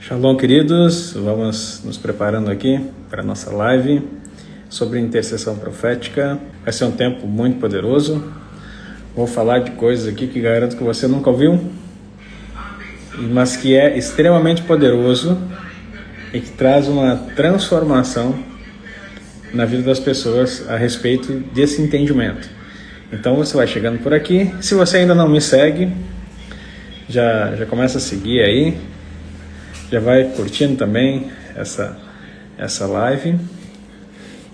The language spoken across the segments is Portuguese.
Shalom, queridos, vamos nos preparando aqui para a nossa live sobre intercessão profética. Vai ser um tempo muito poderoso. Vou falar de coisas aqui que garanto que você nunca ouviu, mas que é extremamente poderoso e que traz uma transformação na vida das pessoas a respeito desse entendimento. Então você vai chegando por aqui. Se você ainda não me segue, já começa a seguir aí. Já vai curtindo também essa live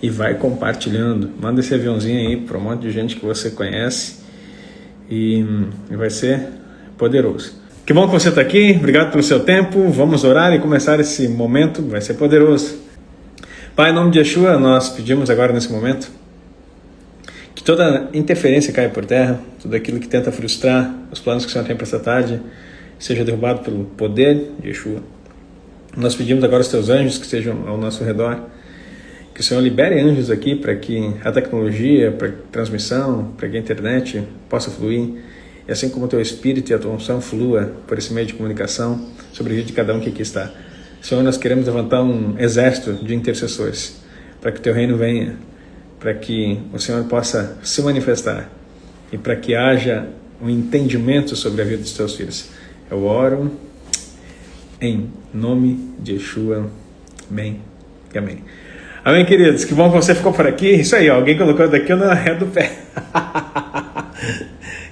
e vai compartilhando. Manda esse aviãozinho aí para um monte de gente que você conhece e vai ser poderoso. Que bom que você está aqui, obrigado pelo seu tempo. Vamos orar e começar esse momento, vai ser poderoso. Pai, em nome de Yeshua, nós pedimos agora nesse momento que toda interferência caia por terra, tudo aquilo que tenta frustrar os planos que o Senhor tem para essa tarde seja derrubado pelo poder de Yeshua. Nós pedimos agora aos teus anjos que estejam ao nosso redor, que o Senhor libere anjos aqui para que a tecnologia, para a transmissão, para que a internet possa fluir, e assim como o teu Espírito e a tua unção flua por esse meio de comunicação sobre a vida de cada um que aqui está. Senhor, nós queremos levantar um exército de intercessores para que o teu reino venha, para que o Senhor possa se manifestar e para que haja um entendimento sobre a vida dos teus filhos. Eu oro em nome de Yeshua. Amém e amém. Amém, queridos. Que bom que você ficou por aqui. Isso aí, ó, alguém colocou daqui na ré do pé.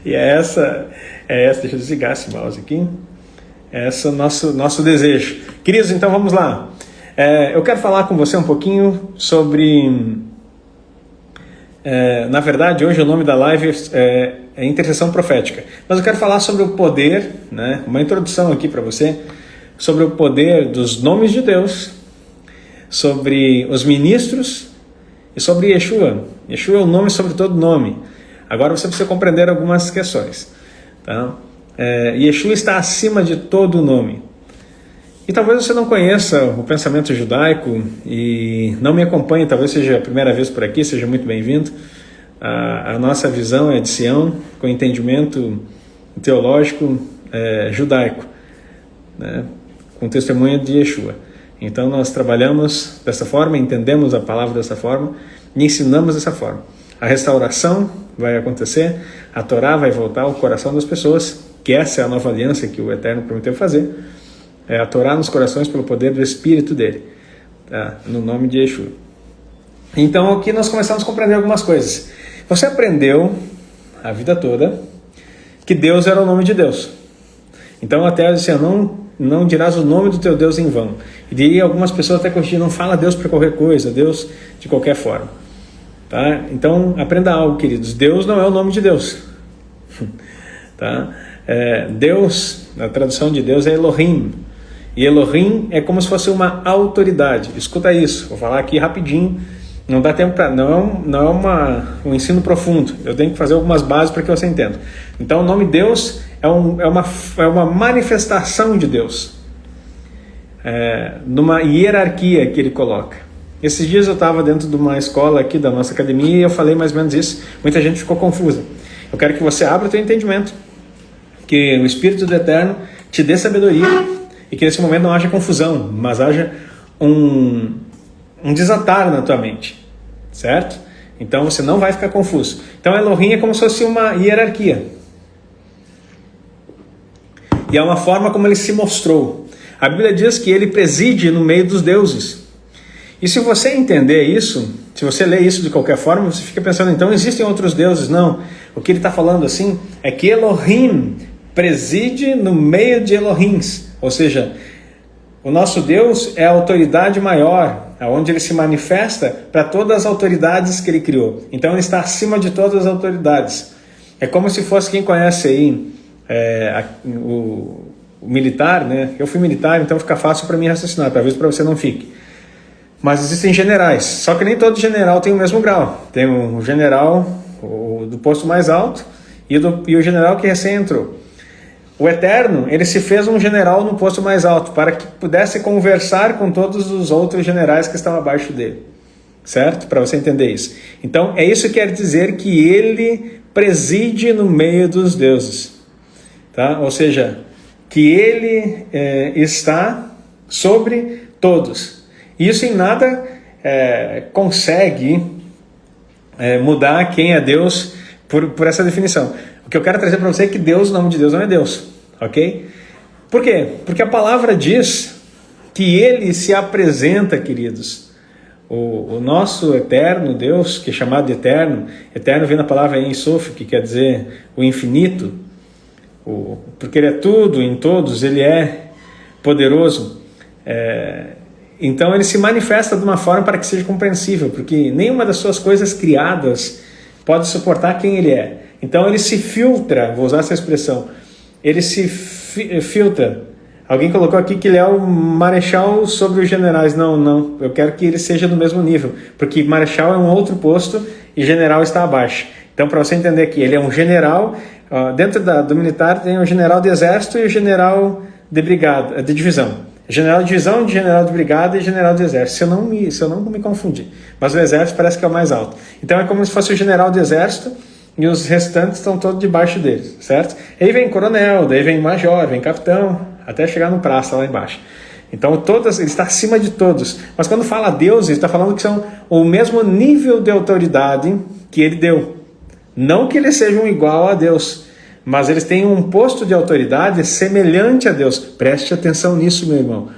E essa, deixa eu desligar esse mouse aqui. Esse é o nosso desejo. Queridos, então vamos lá. Eu quero falar com você um pouquinho sobre... na verdade, hoje o nome da live é intercessão profética. Mas eu quero falar sobre o poder, né? Uma introdução aqui para você, sobre o poder dos nomes de Deus, sobre os ministros e sobre Yeshua. Yeshua é o nome sobre todo nome. Agora você precisa compreender algumas questões. Tá? Yeshua está acima de todo nome. E talvez você não conheça o pensamento judaico e não me acompanhe, talvez seja a primeira vez por aqui, seja muito bem-vindo. A nossa visão é de Sião, com entendimento teológico judaico, né? Com testemunha de Yeshua. Então nós trabalhamos dessa forma, entendemos a palavra dessa forma e ensinamos dessa forma. A restauração vai acontecer, a Torá vai voltar ao coração das pessoas, que essa é a nova aliança que o Eterno prometeu fazer, é a Torá nos corações pelo poder do Espírito dele, tá? No nome de Yeshua. Então aqui nós começamos a compreender algumas coisas. Você aprendeu a vida toda que Deus era o nome de Deus. Então até assim, não dirás o nome do teu Deus em vão. E daí algumas pessoas até corrigem, não fala Deus para qualquer coisa, Deus de qualquer forma. Tá? Então aprenda algo, queridos. Deus não é o nome de Deus. Tá? Deus, a tradução de Deus é Elohim. E Elohim é como se fosse uma autoridade. Escuta isso, vou falar aqui rapidinho. Não dá tempo para... Não é um ensino profundo. Eu tenho que fazer algumas bases para que você entenda. Então o nome Deus é uma manifestação de Deus. Numa hierarquia que ele coloca. Esses dias eu estava dentro de uma escola aqui da nossa academia e eu falei mais ou menos isso. Muita gente ficou confusa. Eu quero que você abra o teu entendimento. Que o Espírito do Eterno te dê sabedoria e que nesse momento não haja confusão, mas haja um desatar na tua mente, certo? Então você não vai ficar confuso. Então Elohim é como se fosse uma hierarquia. E é uma forma como ele se mostrou. A Bíblia diz que ele preside no meio dos deuses. E se você entender isso, se você ler isso de qualquer forma, você fica pensando, então existem outros deuses? Não. O que ele está falando assim é que Elohim preside no meio de Elohims. Ou seja, o nosso Deus é a autoridade maior, onde ele se manifesta para todas as autoridades que ele criou. Então ele está acima de todas as autoridades. É como se fosse, quem conhece aí o militar, né? Eu fui militar, então fica fácil para mim raciocinar, talvez para você não fique. Mas existem generais, só que nem todo general tem o mesmo grau. Tem o general do posto mais alto e o general que recém entrou. O Eterno, ele se fez um general no posto mais alto para que pudesse conversar com todos os outros generais que estão abaixo dele. Certo? Para você entender isso. Então, é isso que quer dizer que ele preside no meio dos deuses. Tá? Ou seja, que ele está sobre todos. Isso em nada consegue mudar quem é Deus por essa definição. O que eu quero trazer para você é que Deus, o nome de Deus não é Deus, ok? Por quê? Porque a palavra diz que Ele se apresenta, queridos. O nosso eterno Deus, que é chamado de eterno, eterno vem na palavra Ein Sof, que quer dizer o infinito, porque Ele é tudo, em todos, Ele é poderoso. Então Ele se manifesta de uma forma para que seja compreensível, porque nenhuma das suas coisas criadas pode suportar quem Ele é. Então Ele se filtra, vou usar essa expressão, Ele se filtra. Alguém colocou aqui que Ele é o marechal sobre os generais. Não, eu quero que Ele seja do mesmo nível, porque marechal é um outro posto e general está abaixo. Então, para você entender aqui, Ele é um general, dentro do militar tem o general de exército e o general de brigada, de divisão. General de divisão, general de brigada e general de exército, se eu não me confundir. Mas o exército parece que é o mais alto. Então é como se fosse o general de exército e os restantes estão todos debaixo dele, certo? Aí vem coronel, daí vem major, vem capitão, até chegar no praça lá embaixo. Então ele está acima de todos. Mas quando fala Deus, ele está falando que são o mesmo nível de autoridade que ele deu. Não que eles sejam igual a Deus, mas eles têm um posto de autoridade semelhante a Deus. Preste atenção nisso, meu irmão.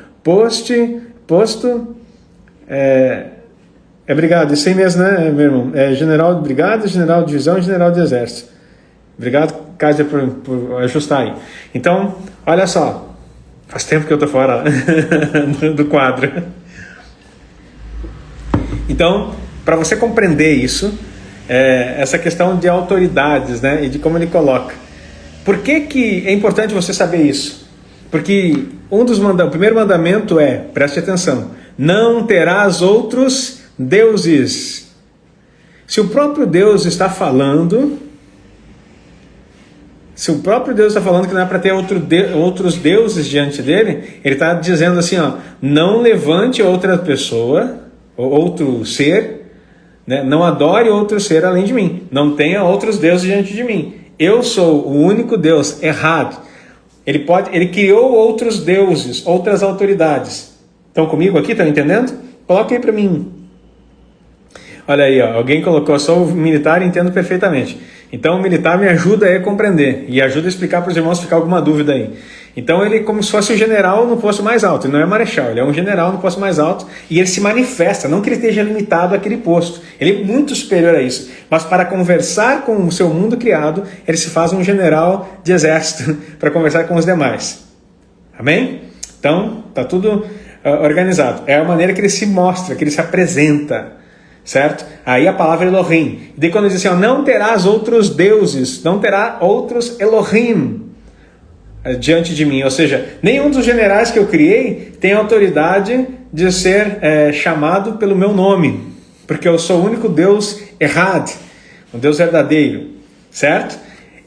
Brigado, isso aí mesmo, né, meu irmão? É general de brigada, general de divisão e general de exército. Obrigado, Cádia, por ajustar aí. Então, olha só. Faz tempo que eu estou fora do quadro. Então, para você compreender isso, essa questão de autoridades, né, e de como ele coloca. Por que é importante você saber isso? Porque o primeiro mandamento preste atenção, não terás outros deuses. Se o próprio Deus está falando que não é para ter outros deuses diante dele, ele está dizendo assim, não levante outra pessoa, ou outro ser, né? Não adore outro ser além de mim, não tenha outros deuses diante de mim. Eu sou o único Deus. Errado. Ele criou outros deuses, outras autoridades. Estão comigo aqui? Estão entendendo? Coloque aí para mim. Olha aí, alguém colocou, sou militar e entendo perfeitamente. Então o militar me ajuda a compreender e ajuda a explicar para os irmãos se ficar alguma dúvida aí. Então ele é como se fosse um general no posto mais alto, ele não é marechal, ele é um general no posto mais alto e ele se manifesta, não que ele esteja limitado àquele posto, ele é muito superior a isso, mas para conversar com o seu mundo criado, ele se faz um general de exército para conversar com os demais. Amém? Então, está tudo organizado. É a maneira que ele se mostra, que ele se apresenta. Certo? Aí a palavra Elohim. E daí quando diz assim, não terás outros deuses, não terá outros Elohim diante de mim. Ou seja, nenhum dos generais que eu criei tem autoridade de ser chamado pelo meu nome. Porque eu sou o único Deus errado, um Deus verdadeiro. Certo?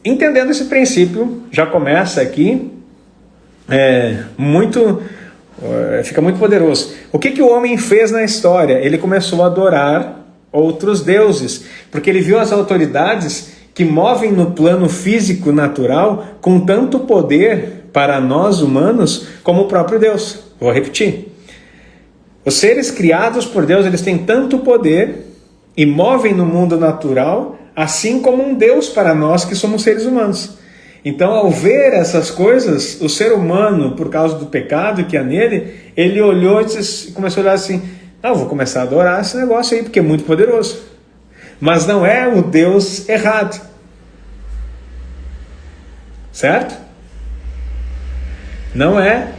Entendendo esse princípio, já começa aqui fica muito poderoso. O que o homem fez na história? Ele começou a adorar outros deuses, porque ele viu as autoridades que movem no plano físico natural com tanto poder para nós humanos como o próprio Deus. Vou repetir. Os seres criados por Deus, eles têm tanto poder e movem no mundo natural, assim como um Deus para nós que somos seres humanos. Então, ao ver essas coisas, o ser humano, por causa do pecado que há nele, ele olhou e começou a olhar assim, não, vou começar a adorar esse negócio aí, porque é muito poderoso. Mas não é o Deus errado. Certo? Não é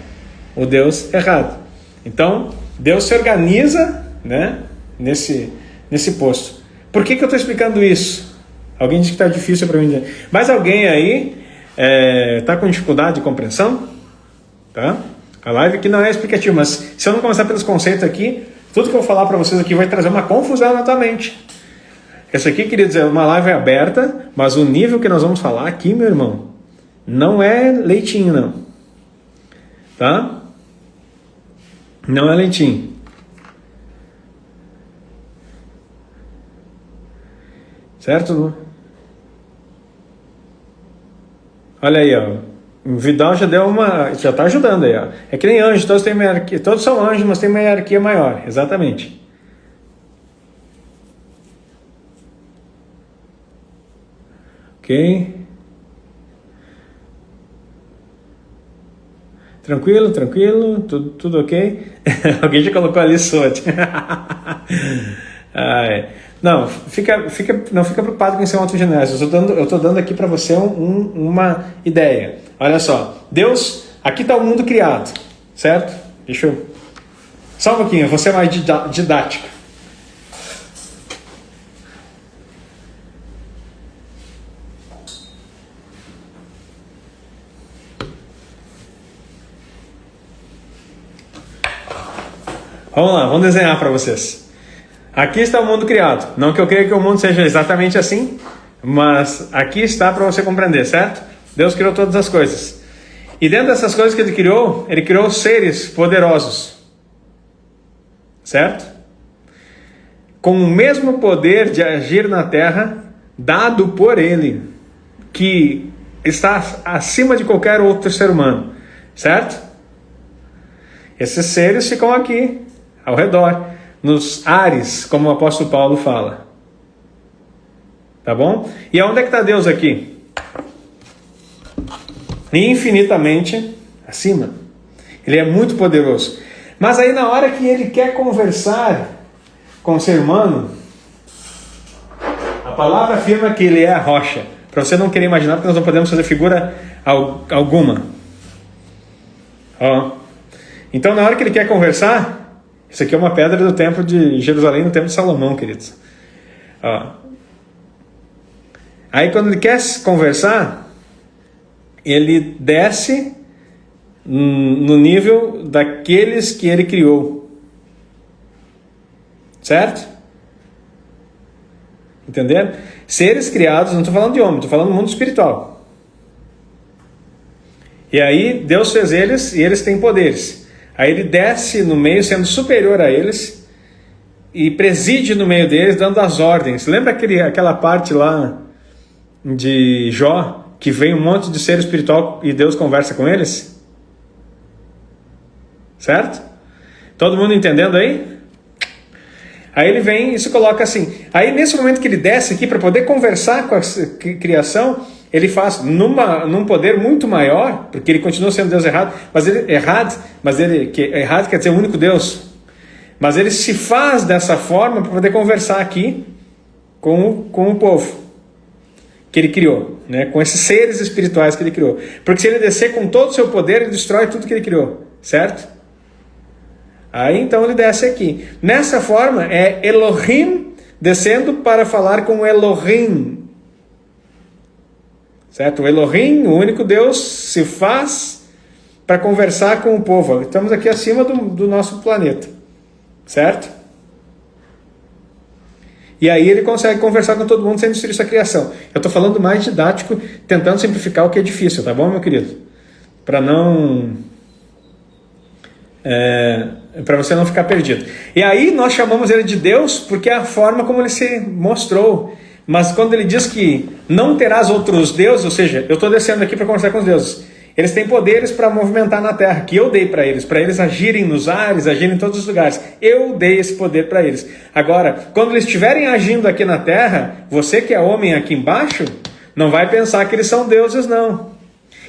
o Deus errado. Então, Deus se organiza, né, nesse posto. Por que eu estou explicando isso? Alguém disse que está difícil para mim. Mas alguém aí está com dificuldade de compreensão? Tá? A live aqui não é explicativa, mas se eu não começar pelos conceitos aqui, tudo que eu vou falar para vocês aqui vai trazer uma confusão na tua mente. Isso aqui, queria dizer, uma live aberta, mas o nível que nós vamos falar aqui, meu irmão, não é leitinho, não. Tá? Não é leitinho. Certo? Olha aí, O Vidal já deu já está ajudando aí, ó. É que nem anjo, todos são anjos, mas tem uma hierarquia maior, exatamente. Ok. Tranquilo, tudo ok? Alguém já colocou ali SWOT. Não, não fica preocupado com ser um autogenésio. Eu estou dando aqui para você uma ideia. Olha só, Deus, aqui está o mundo criado, certo? Deixa eu... Só um pouquinho, eu vou ser mais didático. Vamos lá, vamos desenhar para vocês. Aqui está o mundo criado. Não que eu creia que o mundo seja exatamente assim, mas aqui está para você compreender, certo? Deus criou todas as coisas. E dentro dessas coisas que Ele criou seres poderosos. Certo? Com o mesmo poder de agir na terra, dado por Ele, que está acima de qualquer outro ser humano. Certo? Esses seres ficam aqui, ao redor, nos ares, como o apóstolo Paulo fala. Tá bom? E aonde é que está Deus aqui? Infinitamente acima. Ele é muito poderoso. Mas aí na hora que ele quer conversar com o ser humano, a palavra afirma que ele é a rocha. Para você não querer imaginar, porque nós não podemos fazer figura alguma. Ó. Então na hora que ele quer conversar, isso aqui é uma pedra do templo de Jerusalém, no templo de Salomão, queridos. Ó. Aí quando ele quer conversar, ele desce no nível daqueles que ele criou. Certo? Entenderam? Seres criados, não estou falando de homem, estou falando do mundo espiritual. E aí Deus fez eles e eles têm poderes. Aí ele desce no meio, sendo superior a eles, e preside no meio deles, dando as ordens. Lembra aquela parte lá de Jó, que vem um monte de ser espiritual e Deus conversa com eles? Certo? Todo mundo entendendo aí? Aí ele vem e se coloca assim. Aí nesse momento que ele desce aqui para poder conversar com a criação, ele faz num poder muito maior, porque ele continua sendo Deus errado quer dizer o único Deus. Mas ele se faz dessa forma para poder conversar aqui com o povo que ele criou, né? Com esses seres espirituais que ele criou. Porque se ele descer com todo o seu poder, ele destrói tudo que ele criou, certo? Aí então ele desce aqui. Nessa forma é Elohim descendo para falar com Elohim. Certo? O Elohim, o único Deus, se faz para conversar com o povo. Estamos aqui acima do nosso planeta. Certo? E aí ele consegue conversar com todo mundo sem destruir essa criação. Eu estou falando mais didático, tentando simplificar o que é difícil, tá bom, meu querido? Para você não ficar perdido. E aí nós chamamos ele de Deus porque é a forma como ele se mostrou. Mas quando ele diz que não terás outros deuses, ou seja, eu estou descendo aqui para conversar com os deuses. Eles têm poderes para movimentar na terra, que eu dei para eles agirem nos ares, agirem em todos os lugares. Eu dei esse poder para eles. Agora, quando eles estiverem agindo aqui na terra, você que é homem aqui embaixo, não vai pensar que eles são deuses, não.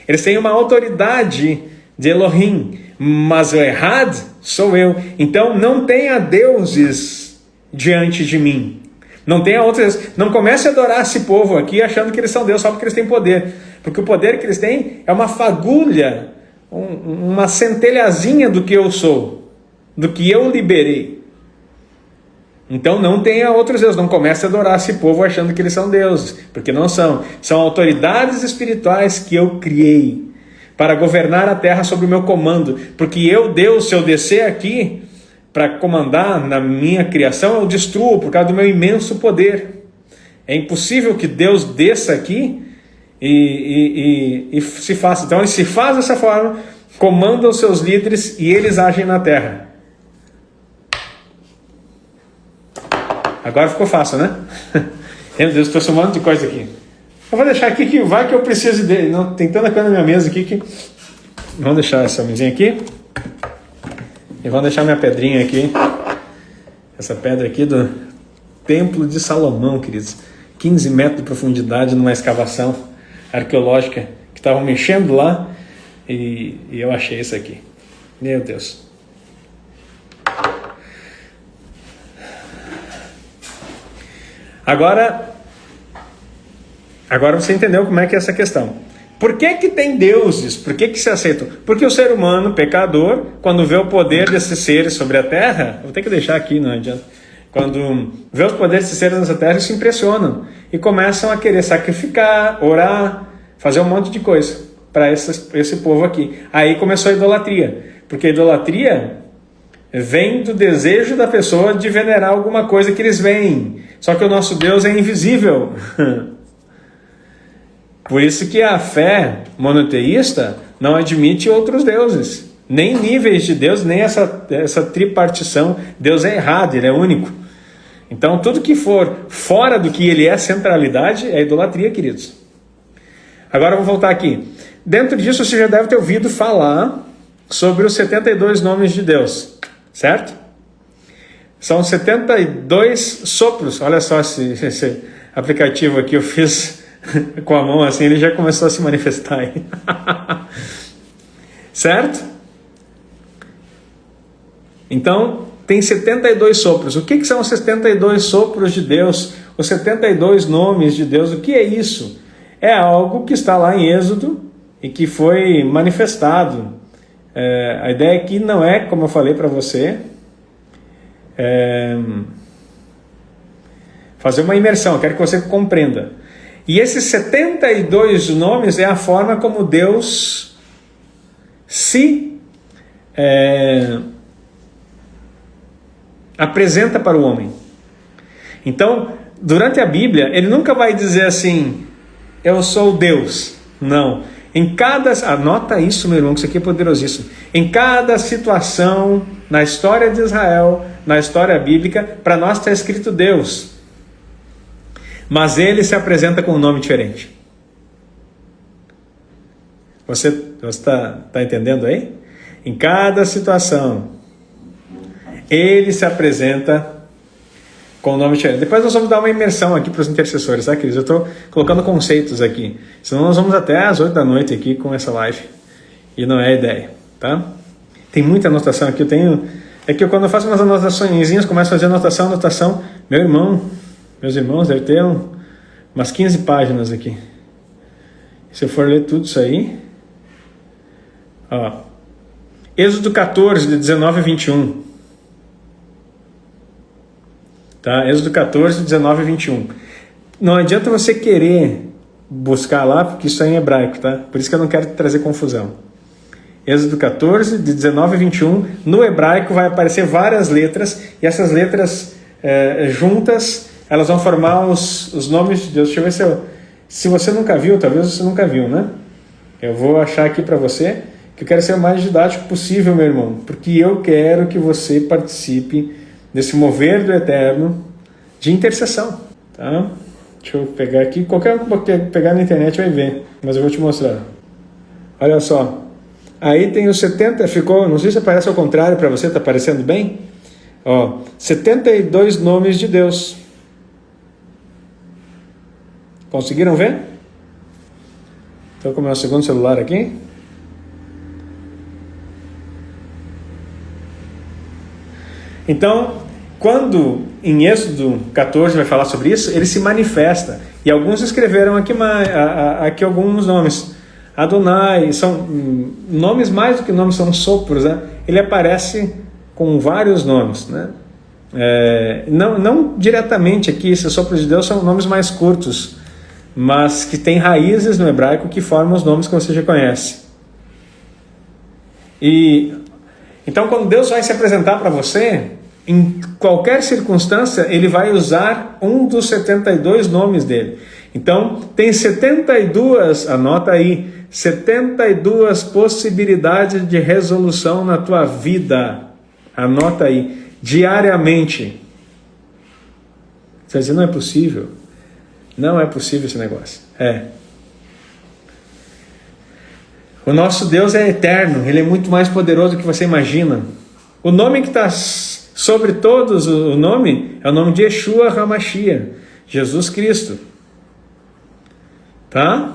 Eles têm uma autoridade de Elohim, mas o Errad sou eu. Então não tenha deuses diante de mim. Não tenha outras. Não comece a adorar esse povo aqui achando que eles são Deus só porque eles têm poder. Porque o poder que eles têm é uma fagulha, uma centelhazinha do que eu sou, do que eu liberei. Então não tenha outros deuses. Não comece a adorar esse povo achando que eles são deuses, porque não são. São autoridades espirituais que eu criei para governar a terra sob o meu comando. Porque eu, Deus, se eu descer aqui para comandar na minha criação, eu destruo por causa do meu imenso poder. É impossível que Deus desça aqui e se faça. Então ele se faz dessa forma, comanda os seus líderes e eles agem na terra. Agora ficou fácil, né? Meu Deus, estou somando de coisa aqui. Eu vou deixar aqui que vai que eu preciso dele. Não, tem tanta coisa na minha mesa aqui que... Vamos deixar essa mesinha aqui. E vamos deixar minha pedrinha aqui. Essa pedra aqui do Templo de Salomão, queridos. 15 metros de profundidade numa escavação arqueológica que estavam mexendo lá. E eu achei isso aqui. Meu Deus. Agora você entendeu como é que é essa questão. Por que tem deuses? Por que se aceitam? Porque o ser humano, pecador, quando vê o poder desses seres sobre a terra, vou ter que deixar aqui, não adianta. Quando vê os poderes desses seres nessa terra, eles se impressionam e começam a querer sacrificar, orar, fazer um monte de coisa para esse povo aqui. Aí começou a idolatria, porque a idolatria vem do desejo da pessoa de venerar alguma coisa que eles veem. Só que o nosso Deus é invisível. Por isso que a fé monoteísta não admite outros deuses, nem níveis de Deus, nem essa tripartição. Deus é errado, ele é único. Então tudo que for fora do que ele é centralidade é idolatria, queridos. Agora eu vou voltar aqui. Dentro disso você já deve ter ouvido falar sobre os 72 nomes de Deus, certo? São 72 sopros. Olha só esse aplicativo aqui, eu fiz com a mão assim, ele já começou a se manifestar aí. Certo? Então, tem 72 sopros. O que são os 72 sopros de Deus? Os 72 nomes de Deus, o que é isso? É algo que está lá em Êxodo e que foi manifestado. A ideia aqui não é, como eu falei para você, fazer uma imersão, eu quero que você compreenda. E esses 72 nomes é a forma como Deus se apresenta para o homem. Então, durante a Bíblia, ele nunca vai dizer assim, eu sou Deus. Não. Anota isso, meu irmão, que isso aqui é poderosíssimo. Em cada situação, na história de Israel, na história bíblica, para nós está escrito Deus. Mas ele se apresenta com um nome diferente. Você está entendendo aí? Em cada situação, ele se apresenta com um nome diferente. Depois nós vamos dar uma imersão aqui para os intercessores, tá, queridos? Eu estou colocando conceitos aqui. Senão nós vamos até às 8 da noite aqui com essa live. E não é a ideia, tá? Tem muita anotação aqui. É que quando eu faço umas anotaçõezinhas, começo a fazer anotação. Meus irmãos, deve ter umas 15 páginas aqui. Se eu for ler tudo isso aí... Ó, Êxodo 14, de 19 a 21. Tá? Êxodo 14, 19 a 21. Não adianta você querer buscar lá, porque isso é em hebraico, tá? Por isso que eu não quero trazer confusão. Êxodo 14, de 19 a 21. No hebraico vai aparecer várias letras, e essas letras juntas, elas vão formar os nomes de Deus. Deixa eu ver se você nunca viu, talvez você nunca viu, né? Eu vou achar aqui para você, que eu quero ser o mais didático possível, meu irmão, porque eu quero que você participe desse mover do eterno de intercessão, tá? Deixa eu pegar aqui, qualquer um que pegar na internet vai ver, mas eu vou te mostrar. Olha só, aí tem os 70, não sei se aparece ao contrário para você, tá aparecendo bem? Ó, 72 nomes de Deus. Conseguiram ver? Então, como é o segundo celular aqui? Então, quando em Êxodo 14 vai falar sobre isso, ele se manifesta. E alguns escreveram aqui alguns nomes. Adonai, são nomes mais do que nomes, são sopros, né? Ele aparece com vários nomes, né? Não diretamente aqui, esses sopros de Deus são nomes mais curtos, mas que têm raízes no hebraico que formam os nomes que você já conhece. Então, quando Deus vai se apresentar para você, em qualquer circunstância, ele vai usar um dos 72 nomes dele. Então, tem 72, anota aí, 72 possibilidades de resolução na tua vida. Anota aí, diariamente. Você vai dizer, não é possível. Não é possível esse negócio. O nosso Deus é eterno, Ele é muito mais poderoso do que você imagina. O nome que está sobre todos, o nome, é o nome de Yeshua HaMashiach, Jesus Cristo. Tá?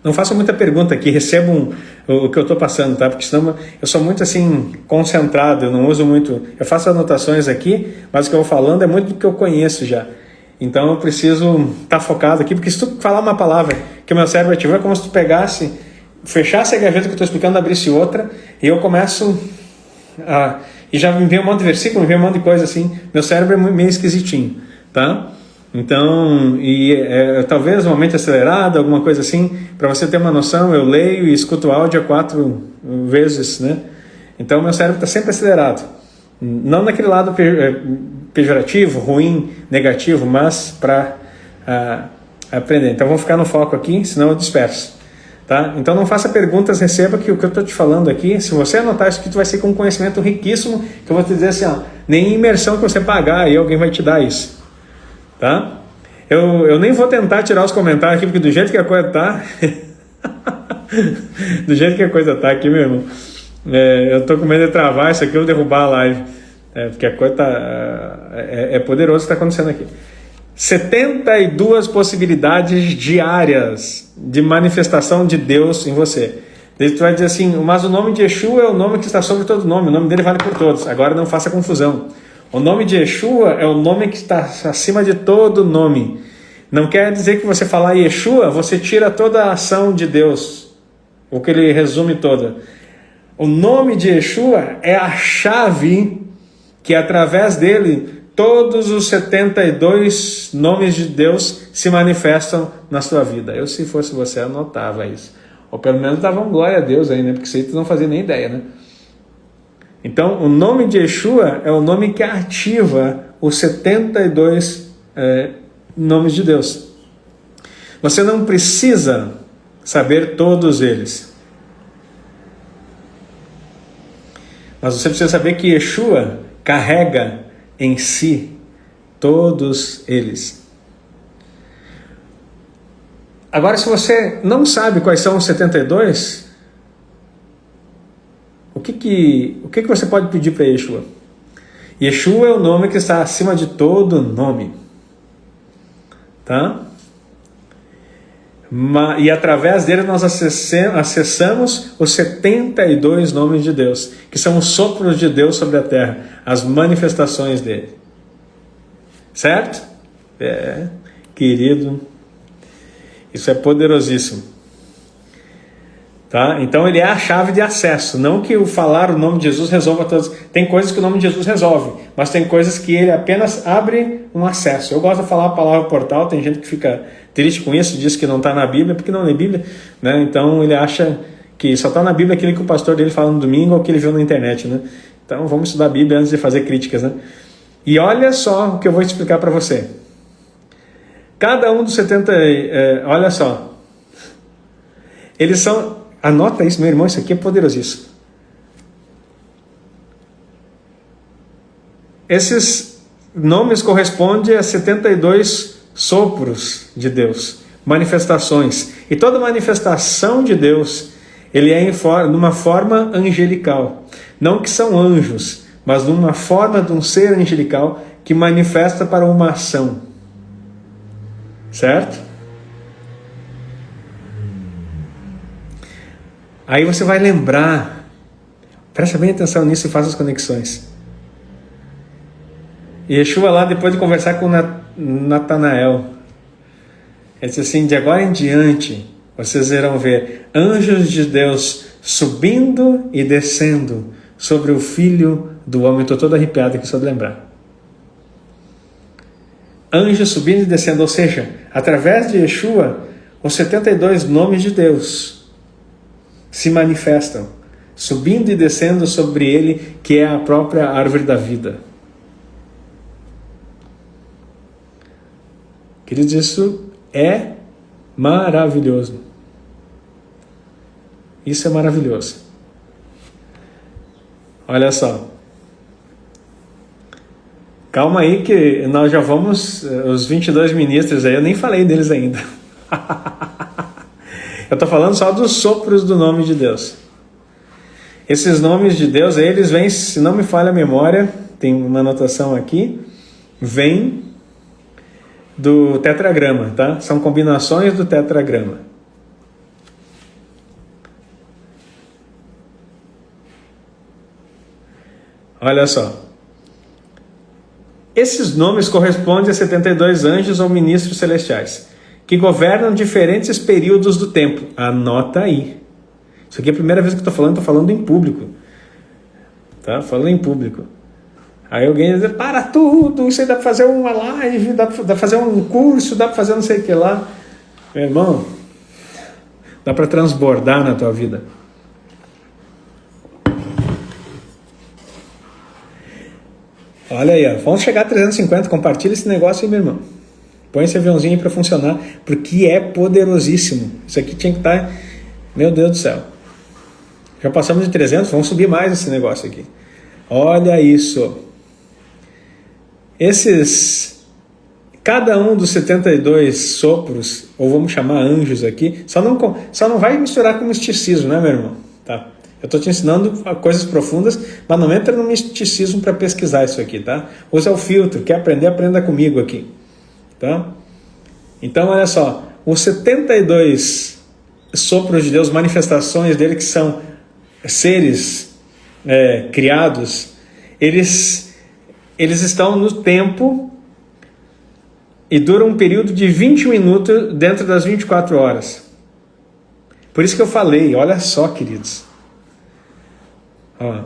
Não façam muita pergunta aqui, recebam o que eu estou passando, tá? Porque senão eu sou muito assim, concentrado, eu não uso muito. Eu faço anotações aqui, mas o que eu vou falando é muito do que eu conheço já. Então eu preciso estar focado aqui, porque se tu falar uma palavra que o meu cérebro ativou, é como se tu pegasse, fechasse a gaveta que eu estou explicando, abrisse outra, e eu começo a. E já me vem um monte de versículo, me vem um monte de coisa assim. Meu cérebro é meio esquisitinho, tá? Então, talvez uma mente acelerada, alguma coisa assim, para você ter uma noção, eu leio e escuto o áudio 4 vezes, né? Então, meu cérebro está sempre acelerado. Não naquele lado pejorativo, ruim, negativo, mas para aprender. Então, vamos ficar no foco aqui, senão eu disperso. Tá? Então, não faça perguntas, receba que o que eu estou te falando aqui, se você anotar isso aqui, tu vai ser com um conhecimento riquíssimo, que eu vou te dizer assim, ó, nem imersão que você pagar, aí alguém vai te dar isso. Tá? Eu nem vou tentar tirar os comentários aqui, porque do jeito que a coisa tá do jeito que a coisa tá aqui, meu irmão, eu tô com medo de travar isso aqui, eu vou derrubar a live, porque a coisa tá poderoso o que está acontecendo aqui. 72 possibilidades diárias de manifestação de Deus em você. Daí tu vai dizer assim, mas o nome de Yeshua é o nome que está sobre todo nome, o nome dele vale por todos. Agora não faça confusão. O nome de Yeshua é o nome que está acima de todo nome. Não quer dizer que você falar Yeshua, você tira toda a ação de Deus, o que ele resume toda. O nome de Yeshua é a chave que através dele todos os 72 nomes de Deus se manifestam na sua vida. Eu, se fosse você, anotava isso. Ou pelo menos dava um glória a Deus aí, né? Porque isso aí tu não fazia nem ideia, né? Então, o nome de Yeshua é o nome que ativa os 72 nomes de Deus. Você não precisa saber todos eles. Mas você precisa saber que Yeshua carrega em si todos eles. Agora, se você não sabe quais são os 72, o que você pode pedir para Yeshua? Yeshua é o nome que está acima de todo nome. Tá? E através dele nós acessamos os 72 nomes de Deus, que são os sopros de Deus sobre a terra, as manifestações dele. Certo? Querido, isso é poderosíssimo. Tá? Então ele é a chave de acesso, não que o falar o nome de Jesus resolva todas. Tem coisas que o nome de Jesus resolve, mas tem coisas que ele apenas abre um acesso. Eu gosto de falar a palavra portal, tem gente que fica triste com isso, diz que não está na Bíblia, porque não lê Bíblia, né? Então ele acha que só está na Bíblia aquilo que o pastor dele fala no domingo ou que ele viu na internet, né? Então vamos estudar a Bíblia antes de fazer críticas, né? E olha só o que eu vou explicar para você. Cada um dos 70, olha só, eles são... Anota isso, meu irmão, isso aqui é poderosíssimo. Esses nomes correspondem a 72 sopros de Deus, manifestações. E toda manifestação de Deus, ele é numa forma angelical. Não que são anjos, mas numa forma de um ser angelical que manifesta para uma ação. Certo? Aí você vai lembrar, presta bem atenção nisso e faça as conexões. E Yeshua lá, depois de conversar com Natanael, ele disse assim, de agora em diante, vocês irão ver anjos de Deus subindo e descendo sobre o Filho do Homem. Estou todo arrepiado aqui só de lembrar. Anjos subindo e descendo, ou seja, através de Yeshua, os 72 nomes de Deus se manifestam, subindo e descendo sobre ele, que é a própria árvore da vida. Queridos, isso é maravilhoso. Isso é maravilhoso. Olha só. Calma aí que nós já vamos, os 22 ministros aí, eu nem falei deles ainda. Eu estou falando só dos sopros do nome de Deus. Esses nomes de Deus, eles vêm, se não me falha a memória, tem uma anotação aqui, vem do tetragrama, tá? São combinações do tetragrama. Olha só. Esses nomes correspondem a 72 anjos ou ministros celestiais, que governam diferentes períodos do tempo. Anota aí. Isso aqui é a primeira vez que estou falando em público. Tá? Falando em público. Aí alguém diz, para tudo, isso aí dá para fazer uma live, dá para fazer um curso, dá para fazer não sei o que lá. Meu irmão, dá para transbordar na tua vida. Olha aí, ó, vamos chegar a 350, compartilha esse negócio aí, meu irmão. Põe esse aviãozinho aí para funcionar, porque é poderosíssimo. Isso aqui tinha que estar, meu Deus do céu. Já passamos de 300, vamos subir mais esse negócio aqui. Olha isso. Cada um dos 72 sopros, ou vamos chamar anjos aqui, só não vai misturar com misticismo, né, meu irmão? Tá? Eu estou te ensinando coisas profundas, mas não entra no misticismo para pesquisar isso aqui, tá? Usa o filtro, quer aprender, aprenda comigo aqui, tá? Então, olha só, os 72 sopros de Deus, manifestações dele, que são seres criados, eles estão no tempo e duram um período de 20 minutos dentro das 24 horas. Por isso que eu falei, olha só, queridos. Ó,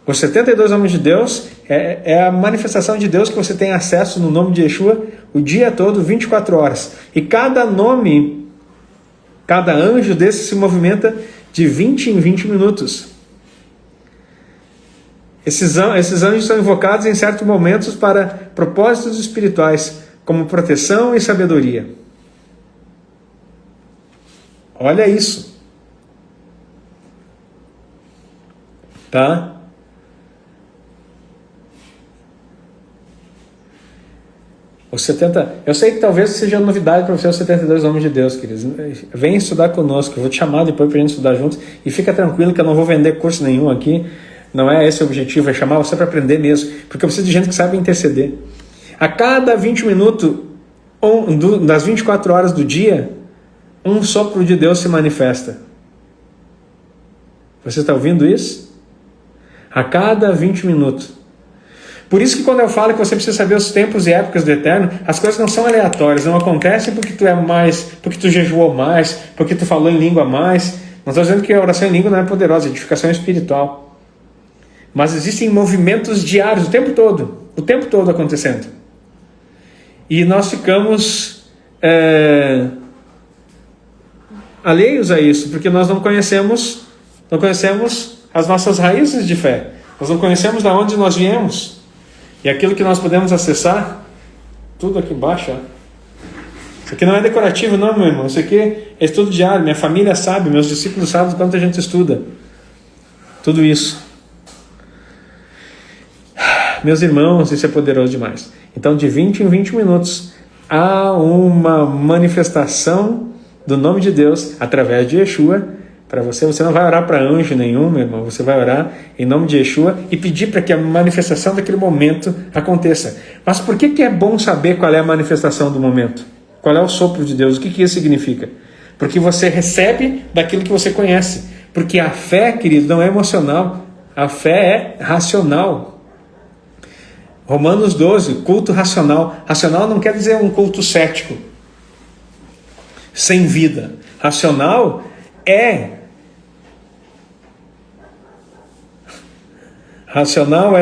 os 72 nomes de Deus é a manifestação de Deus que você tem acesso no nome de Yeshua o dia todo, 24 horas. E cada nome, cada anjo desse se movimenta de 20 em 20 minutos. Esses anjos são invocados em certos momentos para propósitos espirituais, como proteção e sabedoria. Olha isso. Tá? Os 70, eu sei que talvez seja novidade para você os 72 nomes de Deus, queridos. Vem estudar conosco, eu vou te chamar depois para a gente estudar juntos. E fica tranquilo que eu não vou vender curso nenhum aqui. Não é esse o objetivo, é chamar você para aprender mesmo. Porque eu preciso de gente que sabe interceder. A cada 20 minutos, das 24 horas do dia, um sopro de Deus se manifesta. Você está ouvindo isso? A cada 20 minutos. Por isso que quando eu falo que você precisa saber os tempos e épocas do Eterno, as coisas não são aleatórias, não acontecem porque tu é mais, porque tu jejuou mais, porque tu falou em língua mais. Não estou dizendo que a oração em língua não é poderosa, a edificação é espiritual. Mas existem movimentos diários o tempo todo acontecendo. E nós ficamos alheios a isso, porque nós não conhecemos as nossas raízes de fé. Nós não conhecemos de onde nós viemos. E aquilo que nós podemos acessar, tudo aqui embaixo, ó. Isso aqui não é decorativo não, meu irmão. Isso aqui é estudo diário. Minha família sabe, meus discípulos sabem quanto a gente estuda. Tudo isso. Meus irmãos, isso é poderoso demais. Então, de 20 em 20 minutos, há uma manifestação do nome de Deus através de Yeshua. Para você não vai orar para anjo nenhum, meu irmão. Você vai orar em nome de Yeshua e pedir para que a manifestação daquele momento aconteça. Mas por que é bom saber qual é a manifestação do momento? Qual é o sopro de Deus? O que isso significa? Porque você recebe daquilo que você conhece. Porque a fé, querido, não é emocional. A fé é racional. Romanos 12, culto racional. Racional não quer dizer um culto cético, sem vida. Racional é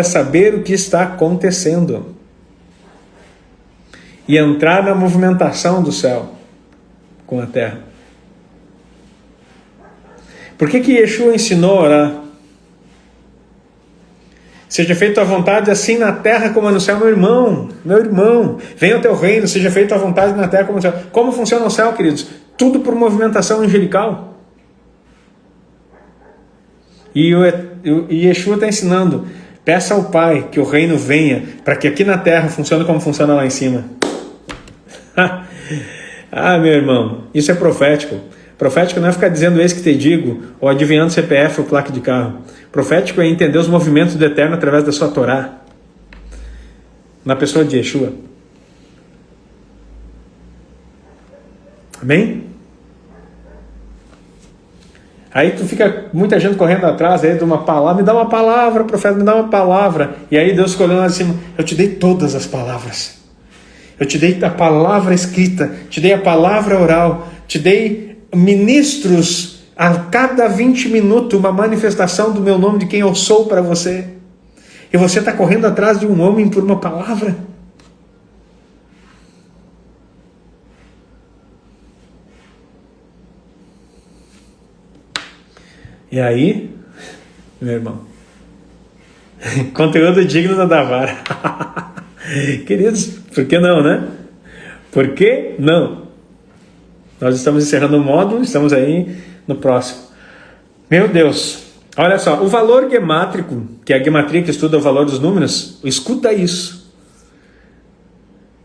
saber o que está acontecendo e entrar na movimentação do céu com a terra. Por que Yeshua ensinou a orar? Seja feita a vontade assim na terra como no céu, meu irmão, venha o teu reino, seja feita a vontade na terra como no céu. Como funciona o céu, queridos? Tudo por movimentação angelical. E Yeshua está ensinando, Peça ao Pai que o reino venha, para que aqui na terra funcione como funciona lá em cima. Ah, meu irmão, isso é profético. Profético não é ficar dizendo eis que te digo, ou adivinhando CPF ou placa de carro. Profético é entender os movimentos do Eterno através da sua Torá, na pessoa de Yeshua. Amém? Aí tu fica, muita gente correndo atrás aí de uma palavra, me dá uma palavra, profeta, me dá uma palavra. E aí Deus escolheu lá de cima, eu te dei todas as palavras. Eu te dei a palavra escrita, te dei a palavra oral, te dei ministros a cada 20 minutos, uma manifestação do meu nome, de quem eu sou para você. E você está correndo atrás de um homem por uma palavra? E aí, meu irmão, conteúdo digno da Davar. Queridos, por que não, né? Por que não? Nós estamos encerrando o módulo, estamos aí no próximo. Meu Deus, olha só, o valor gemátrico, que é a gematria que estuda o valor dos números, escuta isso.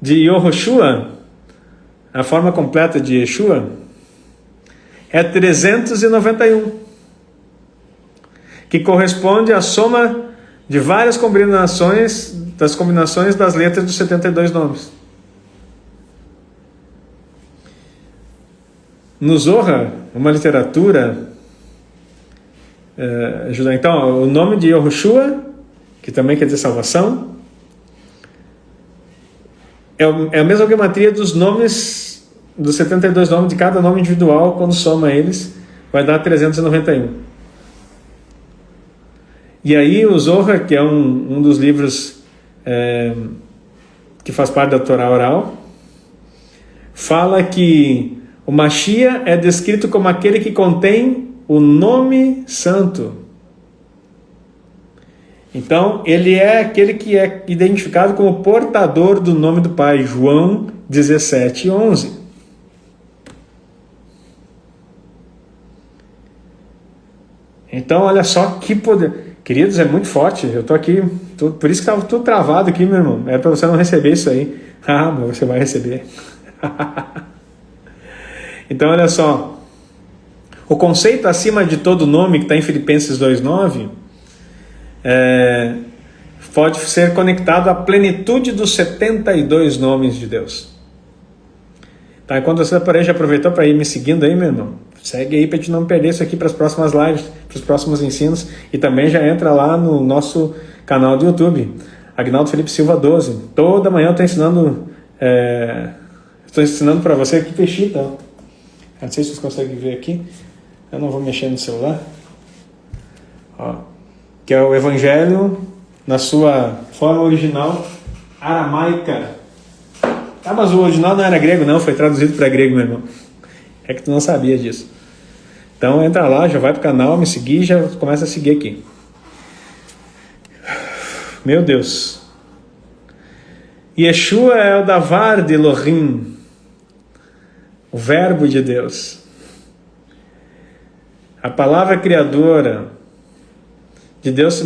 De Yehoshua, a forma completa de Yeshua, é 391. Que corresponde à soma de várias combinações das letras dos 72 nomes. No Zohar, uma literatura judaica, então, o nome de Yehoshua, que também quer dizer salvação, é a mesma gematria dos nomes, dos 72 nomes, de cada nome individual, quando soma eles, vai dar 391. E aí o Zohar, que é um dos livros que faz parte da Torá oral, fala que o Mashiach é descrito como aquele que contém o nome santo. Então, ele é aquele que é identificado como portador do nome do Pai, João 17:11. Então, olha só que poder. Queridos, é muito forte. Eu estou aqui, por isso que estava tudo travado aqui, meu irmão. Era para você não receber isso aí. Ah, mas você vai receber. Então, olha só. O conceito acima de todo nome, que está em Filipenses 2:9, pode ser conectado à plenitude dos 72 nomes de Deus. Tá, enquanto você já aproveitou para ir me seguindo aí, meu irmão, segue aí para a gente não perder isso aqui para as próximas lives, para os próximos ensinos, e também já entra lá no nosso canal do YouTube, Agnaldo Felipe Silva 12. Toda manhã eu estou ensinando para você aqui peixita. Não sei se vocês conseguem ver aqui. Eu não vou mexer no celular. Ó, que é o Evangelho na sua forma original aramaica. Ah, mas o original não era grego, não, foi traduzido para grego, meu irmão. É que tu não sabia disso. Então entra lá, já vai pro canal, me seguir, já começa a seguir aqui. Meu Deus. Yeshua é o Davar de Elohim, o verbo de Deus. A palavra criadora de Deus se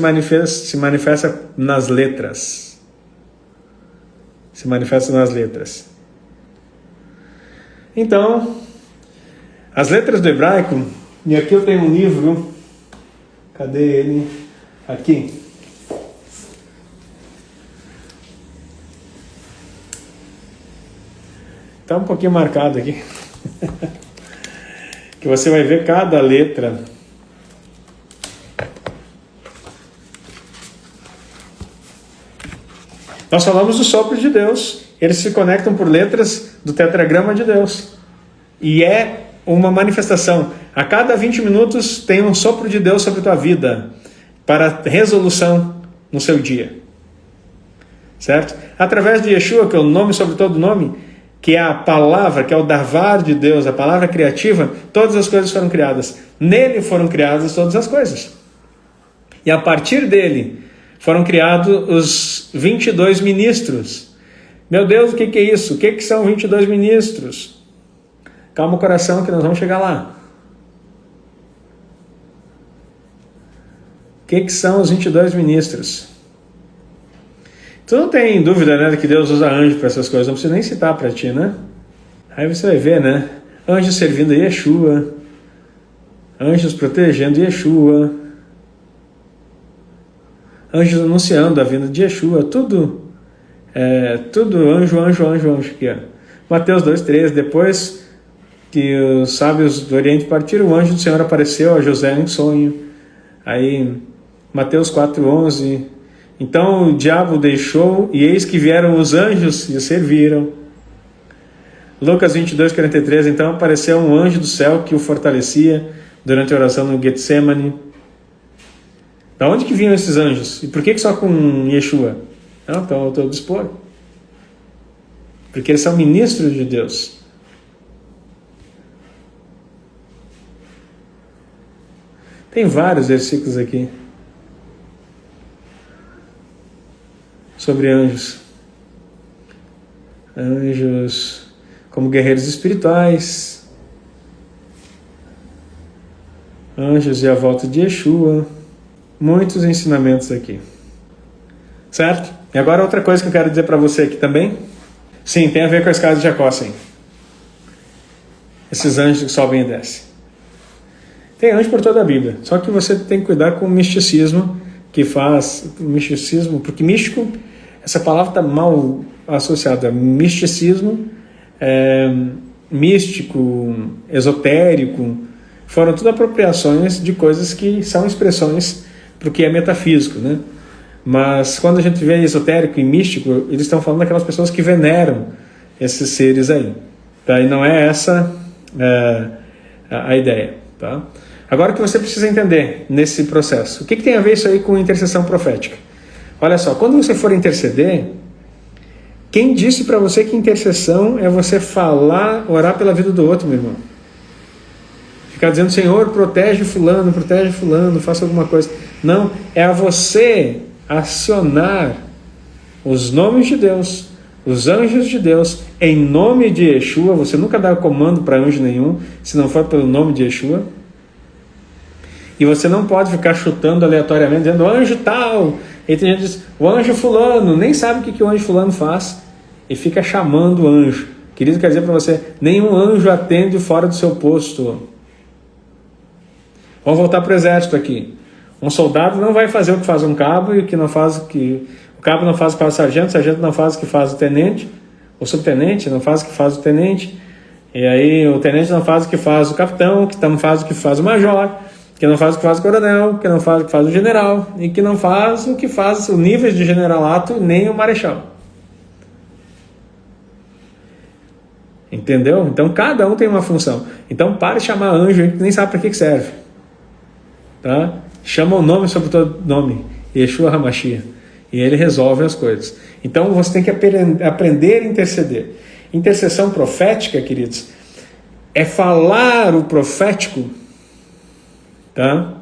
manifesta nas letras. Se manifesta nas letras. Então, as letras do hebraico, e aqui eu tenho um livro, cadê ele? Aqui. Está um pouquinho marcado aqui. Que você vai ver cada letra. Nós falamos do sopro de Deus. Eles se conectam por letras do tetragrama de Deus. E é uma manifestação. A cada 20 minutos tem um sopro de Deus sobre a tua vida, para resolução no seu dia. Certo? Através de Yeshua, que é o nome sobre todo nome, que é a palavra, que é o Davar de Deus, a palavra criativa, todas as coisas foram criadas. Nele foram criadas todas as coisas. E a partir dele foram criados os 22 ministros. Meu Deus, o que é isso? O que são 22 ministros? Calma o coração que nós vamos chegar lá. O que são os 22 ministros? Tu não tem dúvida, né, de que Deus usa anjo para essas coisas, não precisa nem citar para ti, né? Aí você vai ver, né? Anjos servindo Yeshua, anjos protegendo Yeshua, anjos anunciando a vinda de Yeshua, tudo anjo aqui, ó. Mateus 2,13, depois que os sábios do Oriente partiram, o anjo do Senhor apareceu a José em sonho. Aí, Mateus 4,11, então o diabo deixou, e eis que vieram os anjos e o serviram. Lucas 22,43, então apareceu um anjo do céu que o fortalecia durante a oração no Getsemane. Da onde que vinham esses anjos? E por que só com Yeshua? Não, então eu estou dispor. Porque eles são ministros de Deus. Tem vários versículos aqui sobre anjos. Anjos como guerreiros espirituais. Anjos e a volta de Yeshua. Muitos ensinamentos aqui. Certo? E agora outra coisa que eu quero dizer para você aqui também. Sim, tem a ver com a escada de Jacó, sim. Esses anjos que sobem e descem. Tem anjo por toda a Bíblia. Só que você tem que cuidar com o misticismo que faz... Misticismo, porque místico, essa palavra está mal associada. Misticismo, místico, esotérico, foram tudo apropriações de coisas que são expressões para o que é metafísico, né? Mas quando a gente vê esotérico e místico, eles estão falando daquelas pessoas que veneram esses seres aí. Tá? E não é essa a ideia. Tá? Agora o que você precisa entender nesse processo. O que tem a ver isso aí com intercessão profética? Olha só, quando você for interceder, quem disse para você que intercessão é você falar, orar pela vida do outro, meu irmão? Ficar dizendo, Senhor, protege fulano, faça alguma coisa. Não, é a você acionar os nomes de Deus, os anjos de Deus, em nome de Yeshua. Você nunca dá comando para anjo nenhum, se não for pelo nome de Yeshua. E você não pode ficar chutando aleatoriamente, dizendo, anjo tal. E tem gente que diz, o anjo fulano, nem sabe o que o anjo fulano faz, e fica chamando o anjo. Querido, quer dizer para você, nenhum anjo atende fora do seu posto. Vamos voltar para o exército aqui. Um soldado não vai fazer o que faz um cabo, e o cabo não faz o que faz o sargento não faz o que faz o tenente, o subtenente não faz o que faz o tenente, e aí o tenente não faz o que faz o capitão, que não faz o que faz o major, que não faz o que faz o coronel, que não faz o que faz o general, e que não faz o que faz o nível de generalato, nem o marechal. Entendeu? Então cada um tem uma função. Então pare de chamar anjo aí que nem sabe para que serve. Tá? Chama o nome sobre todo nome, Yeshua HaMashiach, e ele resolve as coisas. Então você tem que aprender a interceder. Intercessão profética, queridos, é falar o profético, tá?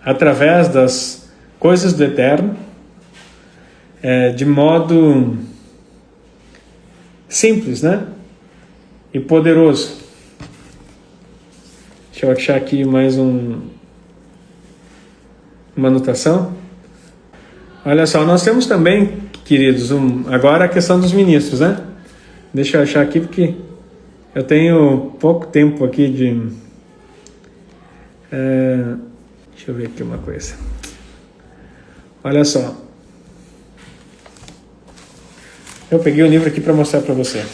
Através das coisas do Eterno, de modo simples, né? E poderoso. Deixa eu achar aqui mais uma anotação. Olha só, nós temos também, queridos, agora a questão dos ministros, né? Deixa eu achar aqui porque eu tenho pouco tempo aqui de... deixa eu ver aqui uma coisa. Olha só. Eu peguei o livro aqui para mostrar para você.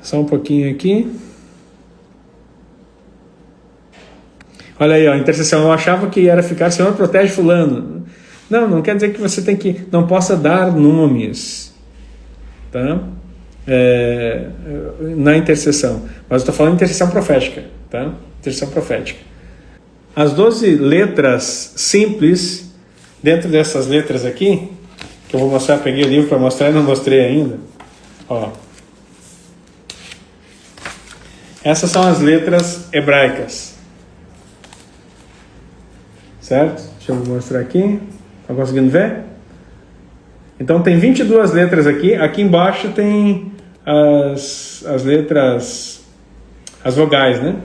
Só um pouquinho aqui. Olha aí, ó, intercessão. Eu achava que era ficar, Senhor, protege fulano. Não quer dizer que você não possa dar nomes, tá? Na intercessão. Mas eu estou falando de intercessão profética, tá? Intercessão profética. As 12 letras simples, dentro dessas letras aqui, que eu vou mostrar, peguei o livro para mostrar e não mostrei ainda. Ó. Essas são as letras hebraicas. Certo? Deixa eu mostrar aqui. Estão conseguindo ver? Então tem 22 letras aqui. Aqui embaixo tem as letras, as vogais, né?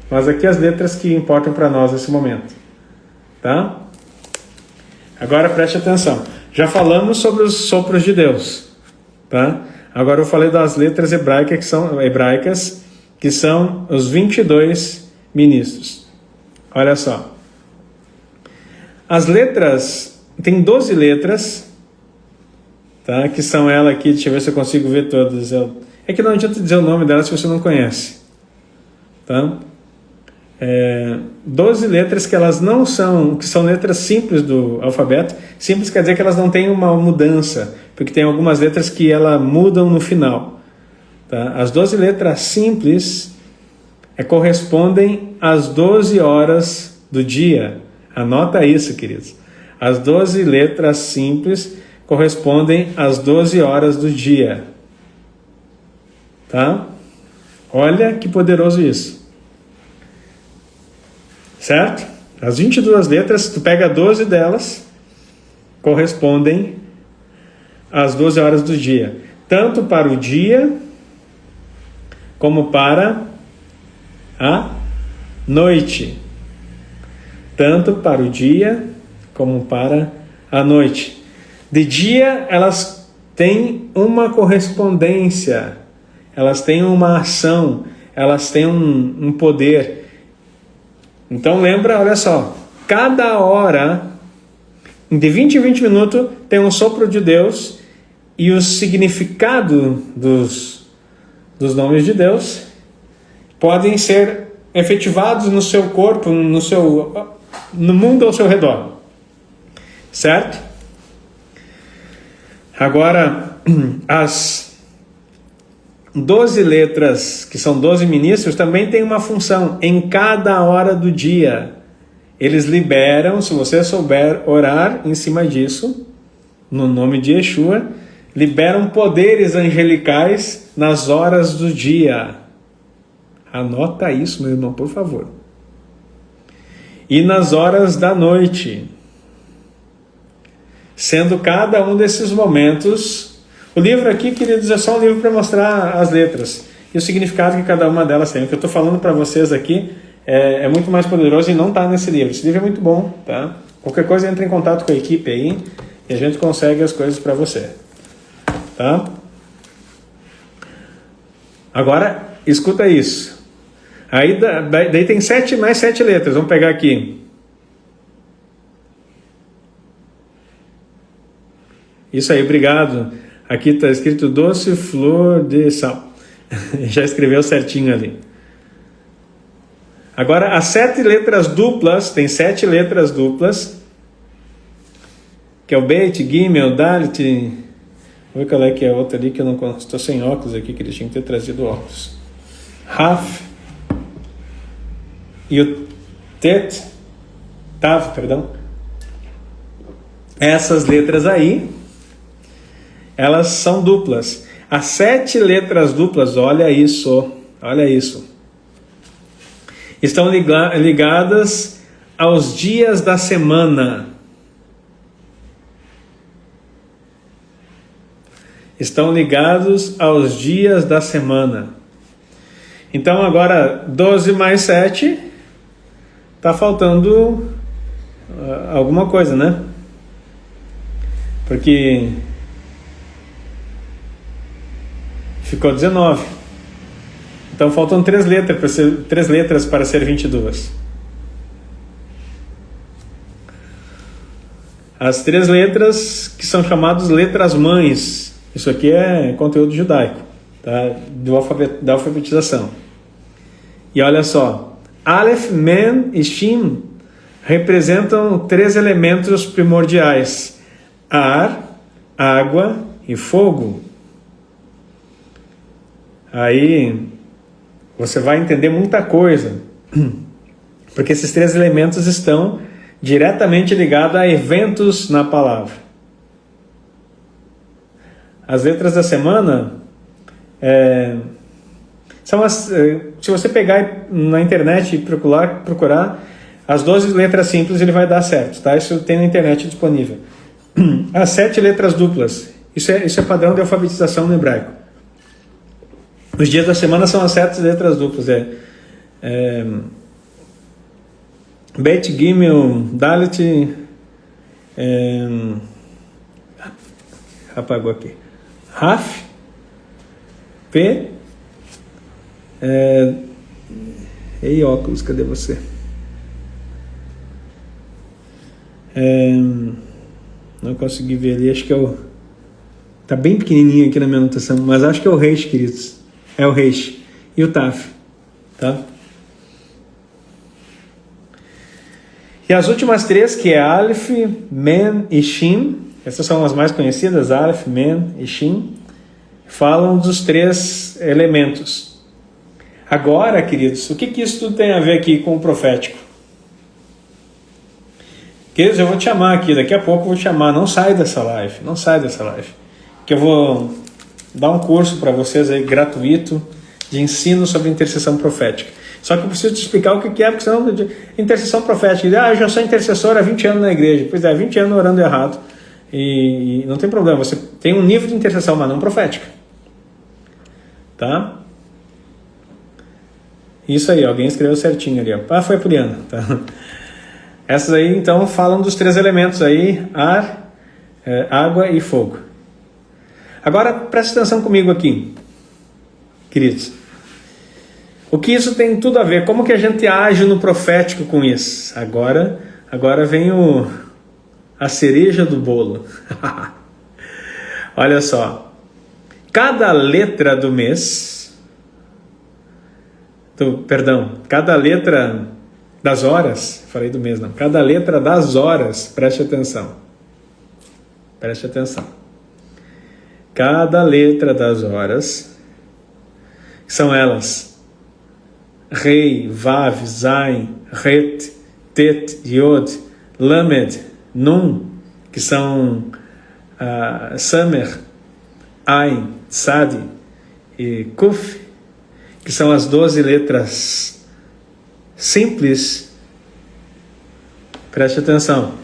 Mas aqui as letras que importam para nós nesse momento, tá? Agora preste atenção. Já falamos sobre os sopros de Deus, tá? Agora eu falei das letras hebraicas, que são os 22 ministros. Olha só. As letras, tem 12 letras, tá? Que são ela aqui, deixa eu ver se eu consigo ver todas. É que não adianta dizer o nome delas se você não conhece, tá? 12 letras que elas não são, que são letras simples do alfabeto. Simples quer dizer que elas não têm uma mudança, porque tem algumas letras que elas mudam no final, tá? As 12 letras simples correspondem às 12 horas do dia. Anota isso, queridos. As 12 letras simples correspondem às 12 horas do dia, tá? Olha que poderoso isso. Certo? As 22 letras, tu pega 12 delas, correspondem às 12 horas do dia. Tanto para o dia, como para a noite. Tanto para o dia, como para a noite. De dia, elas têm uma correspondência, elas têm uma ação, elas têm um poder. Então lembra, olha só, cada hora, de 20 em 20 minutos, tem um sopro de Deus, e o significado dos nomes de Deus podem ser efetivados no seu corpo, no mundo ao seu redor. Certo? Agora, as 12 letras, que são 12 ministros, também tem uma função. Em cada hora do dia, eles liberam, se você souber orar em cima disso, no nome de Yeshua, liberam poderes angelicais nas horas do dia. Anota isso, meu irmão, por favor. E nas horas da noite. Sendo cada um desses momentos... O livro aqui, queridos, é só um livro para mostrar as letras e o significado que cada uma delas tem. O que eu estou falando para vocês aqui é muito mais poderoso e não está nesse livro. Esse livro é muito bom, tá? Qualquer coisa, entre em contato com a equipe aí e a gente consegue as coisas para você, tá? Agora, escuta isso. Aí daí tem mais 7 letras. Vamos pegar aqui. Isso aí, obrigado. Aqui está escrito doce flor de sal. Já escreveu certinho ali. Agora, as 7 letras duplas, tem 7 letras duplas, que é o Beit, Gimel, Dalet. Vou ver qual é que é a outra ali, que eu não conheço. Estou sem óculos aqui, que eles tinham que ter trazido óculos. Raf e o Tet, Tav, perdão. Essas letras aí, elas são duplas. As 7 letras duplas, olha isso, estão ligadas aos dias da semana. Estão ligados aos dias da semana. Então agora 12 mais 7, está faltando alguma coisa, né? Porque ficou 19. Então faltam 3 letras para ser 22. As 3 letras que são chamadas letras mães. Isso aqui é conteúdo judaico, tá? Da alfabetização. E olha só, Aleph, Men e Shin representam 3 elementos primordiais: ar, água e fogo. Aí você vai entender muita coisa, porque esses 3 elementos estão diretamente ligados a eventos na palavra. As letras da semana são se você pegar na internet e procurar as 12 letras simples, ele vai dar certo, tá? Isso tem na internet disponível. As 7 letras duplas, isso é padrão de alfabetização no hebraico. Os dias da semana são as 7 letras duplas. Bet, Gimel, Dalet, apagou aqui. Raf, P, ei, óculos, cadê você? Não consegui ver ali, acho que é o... Tá bem pequenininho aqui na minha anotação, mas acho que é o Reish, queridos. É o Reish. E o Taf, tá? E as últimas 3, que é Aleph, Men e Shin, essas são as mais conhecidas, Aleph, Men e Shin, falam dos 3 elementos. Agora, queridos, o que isso tudo tem a ver aqui com o profético? Queridos, eu vou te chamar aqui, daqui a pouco eu vou te chamar, não sai dessa live, que eu vou dar um curso para vocês aí, gratuito, de ensino sobre intercessão profética. Só que eu preciso te explicar o que é, porque senão intercessão profética, eu já sou intercessor há 20 anos na igreja. Pois é, 20 anos orando errado, e não tem problema, você tem um nível de intercessão, mas não profética, tá? Isso aí, alguém escreveu certinho ali, ó. Foi a Poliana, tá? Essas aí, então, falam dos 3 elementos aí, ar, água e fogo. Agora, presta atenção comigo aqui, queridos. O que isso tem tudo a ver? Como que a gente age no profético com isso? Agora vem a cereja do bolo. Olha só. Cada letra do mês... cada letra das horas... Falei do mês, não. Cada letra das horas, preste atenção. Preste atenção. Cada letra das horas, são elas... Rei, Vav, Zain, Het, Tet, Yod, Lamed, Nun, que são Samer, Ain, Sadi e Kuf, que são as 12 letras simples. Preste atenção.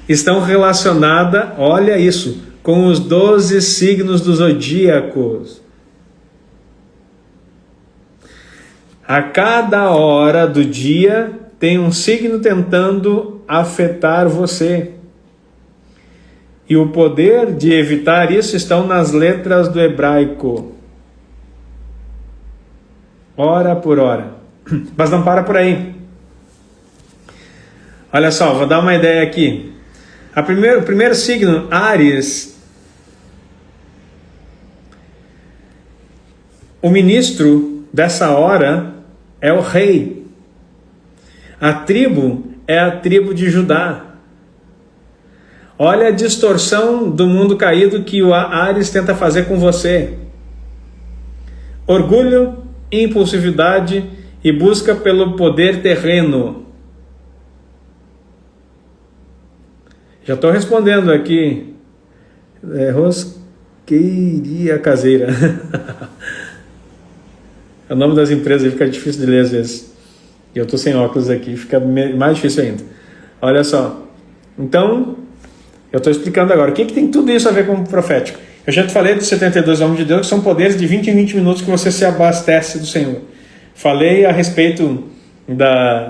Estão relacionadas, olha isso, com os 12 signos do zodíaco. A cada hora do dia tem um signo tentando afetar você. E o poder de evitar isso estão nas letras do hebraico. Hora por hora. Mas não para por aí. Olha só, vou dar uma ideia aqui. O primeiro signo, Áries. O ministro dessa hora é o rei. A tribo é a tribo de Judá. Olha a distorção do mundo caído que o Áries tenta fazer com você. Orgulho, impulsividade e busca pelo poder terreno. Já estou respondendo aqui. Rosqueiria caseira. O nome das empresas fica difícil de ler às vezes. E eu estou sem óculos aqui, fica mais difícil ainda. Olha só. Então, eu estou explicando agora. O que tem tudo isso a ver com o profético? Eu já te falei dos 72 homens de Deus, que são poderes de 20 em 20 minutos que você se abastece do Senhor. Falei a respeito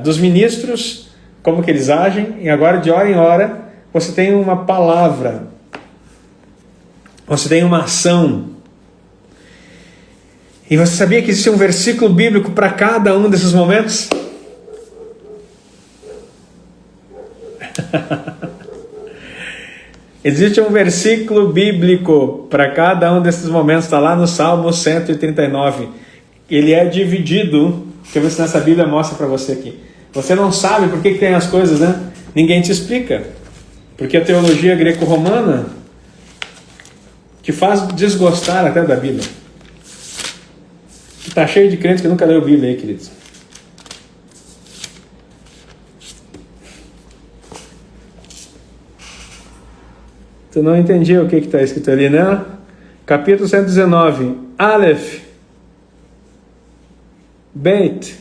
dos ministros, como que eles agem, e agora de hora em hora você tem uma palavra, você tem uma ação. E você sabia que existe um versículo bíblico para cada um desses momentos? Existe um versículo bíblico para cada um desses momentos, está lá no Salmo 139. Ele é dividido, deixa eu ver se nessa Bíblia mostra para você aqui. Você não sabe por que tem as coisas, né? Ninguém te explica. Porque a teologia greco-romana te faz desgostar até da Bíblia. Está cheio de crentes que nunca leu a Bíblia aí, queridos. Tu não entendia o que está escrito ali, né? Capítulo 119. Aleph. Beit.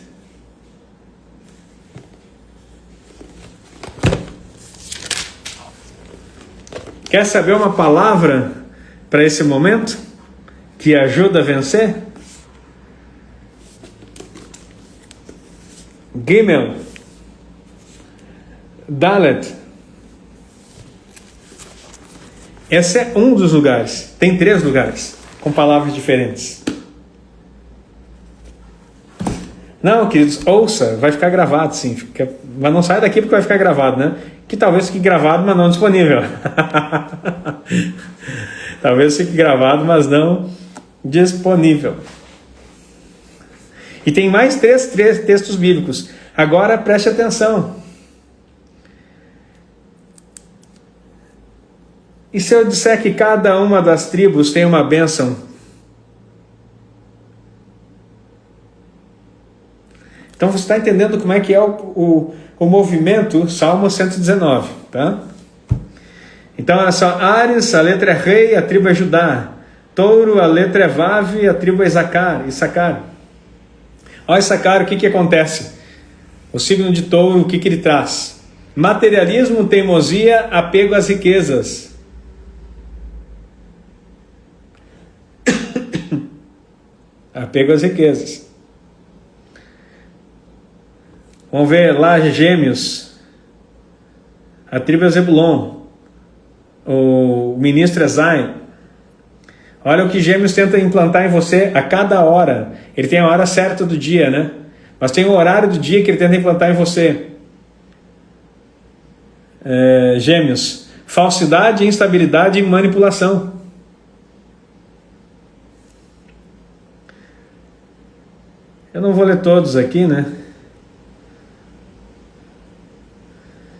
Quer saber uma palavra para esse momento? que ajuda a vencer? Gimel, Dalet. Esse é um dos lugares. Tem 3 lugares com palavras diferentes. Não, queridos, ouça, vai ficar gravado, sim. Mas não sai daqui porque vai ficar gravado, né? Que talvez fique gravado, mas não disponível. Talvez fique gravado, mas não disponível. E tem mais 3 textos bíblicos. Agora preste atenção. E se eu disser que cada uma das tribos tem uma bênção? Então você está entendendo como é que é o movimento Salmo 119, tá? Então olha só, Ares, a letra é rei, a tribo é Judá. Touro, a letra é Vav, a tribo é Issacar. Olha Issacar, o que acontece? O signo de touro, o que ele traz? Materialismo, teimosia, apego às riquezas. Apego às riquezas. Vamos ver lá, Gêmeos. A tribo é Zebulon. O ministro é Zai. Olha o que Gêmeos tenta implantar em você a cada hora. Ele tem a hora certa do dia, né? Mas tem o horário do dia que ele tenta implantar em você. Gêmeos. Falsidade, instabilidade e manipulação. Eu não vou ler todos aqui, né?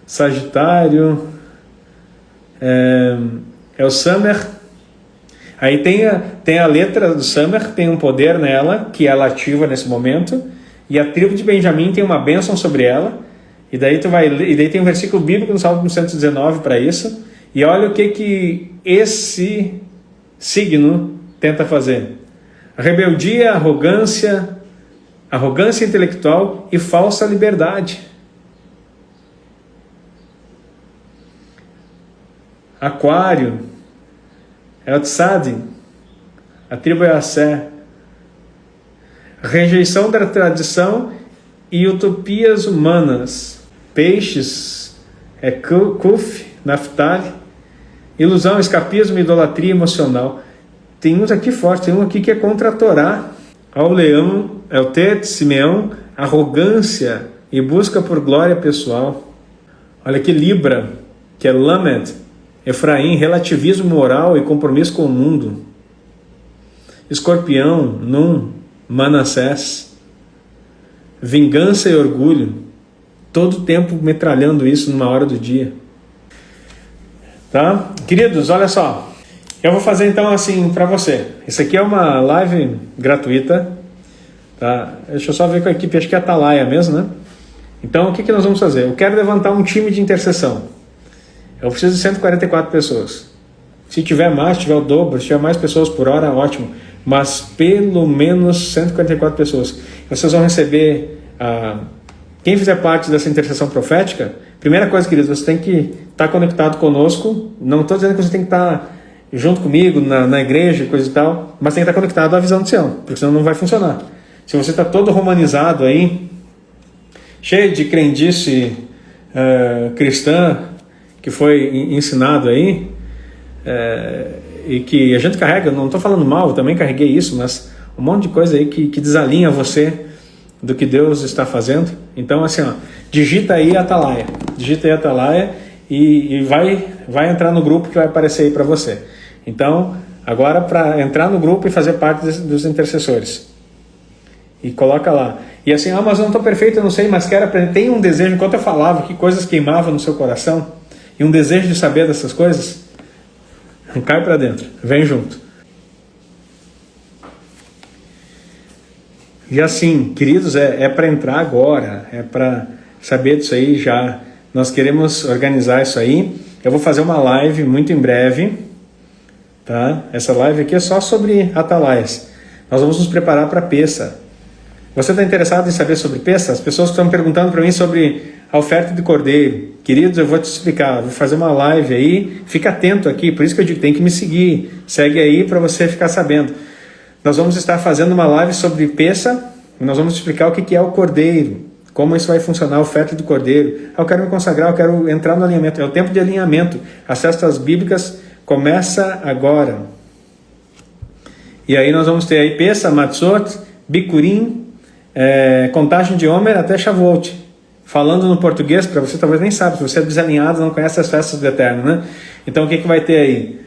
Sagitário, é o Summer. Aí tem a letra do Summer, tem um poder nela, que ela ativa nesse momento, e a tribo de Benjamim tem uma bênção sobre ela, e daí tem um versículo bíblico no Salmo 119 para isso, e olha o que esse signo tenta fazer. Rebeldia, arrogância intelectual e falsa liberdade. Aquário, é o Tzadi, a tribo é Assé. Rejeição da tradição e utopias humanas. Peixes, é Kuf, Naftali. Ilusão, escapismo, idolatria emocional. Tem uns aqui fortes, tem um aqui que é contra a Torá. Ao leão, é o Tet, Simeão, arrogância e busca por glória pessoal. Olha aqui, Libra, que é Lamed, Efraim, relativismo moral e compromisso com o mundo. Escorpião, Num, Manassés, vingança e orgulho, todo tempo metralhando isso numa hora do dia. Tá? Queridos, olha só, eu vou fazer então assim para você. Isso aqui é uma live gratuita, tá? Deixa eu só ver com a equipe, acho que é a Atalaia mesmo, né? Então o que nós vamos fazer? Eu quero levantar um time de intercessão. Eu preciso de 144 pessoas. Se tiver mais, se tiver o dobro, se tiver mais pessoas por hora, ótimo. Mas pelo menos 144 pessoas. Vocês vão receber... Quem fizer parte dessa intercessão profética, primeira coisa, queridos, você tem que estar conectado conosco. Não estou dizendo que você tem que estar junto comigo, na igreja, coisa e tal, mas tem que estar conectado à visão de Sião, porque senão não vai funcionar. Se você está todo romanizado aí, cheio de crendice cristã, que foi ensinado aí, e que a gente carrega, não estou falando mal, eu também carreguei isso, mas um monte de coisa aí que desalinha você do que Deus está fazendo. Então assim, digita aí Atalaia e vai entrar no grupo que vai aparecer aí para você. Então, agora para entrar no grupo e fazer parte dos intercessores, e coloca lá. E assim, mas eu não estou perfeito, eu não sei, mas quero aprender. Tem um desejo, enquanto eu falava, que coisas queimavam no seu coração, e um desejo de saber dessas coisas, cai para dentro, vem junto. E assim, queridos, é para entrar agora, é para saber disso aí já. Nós queremos organizar isso aí. Eu vou fazer uma live muito em breve, tá? Essa live aqui é só sobre atalaias. Nós vamos nos preparar para Pessa. Você está interessado em saber sobre Pessa? As pessoas estão perguntando para mim sobre a oferta de cordeiro. Queridos, eu vou te explicar. Vou fazer uma live aí. Fica atento aqui. Por isso que eu digo, tem que me seguir. Segue aí para você ficar sabendo. nós vamos estar fazendo uma live sobre Pessa, e nós vamos explicar o que é o Cordeiro, como isso vai funcionar, a oferta do Cordeiro. Eu quero me consagrar, eu quero entrar no alinhamento, é o tempo de alinhamento. As festas bíblicas começa agora. E aí nós vamos ter aí Pessa, Matzot, Bikurim, contagem de Omer até Shavuot. Falando no português, para você talvez nem sabe, se você é desalinhado, não conhece as festas do Eterno, né? Então o que vai ter aí?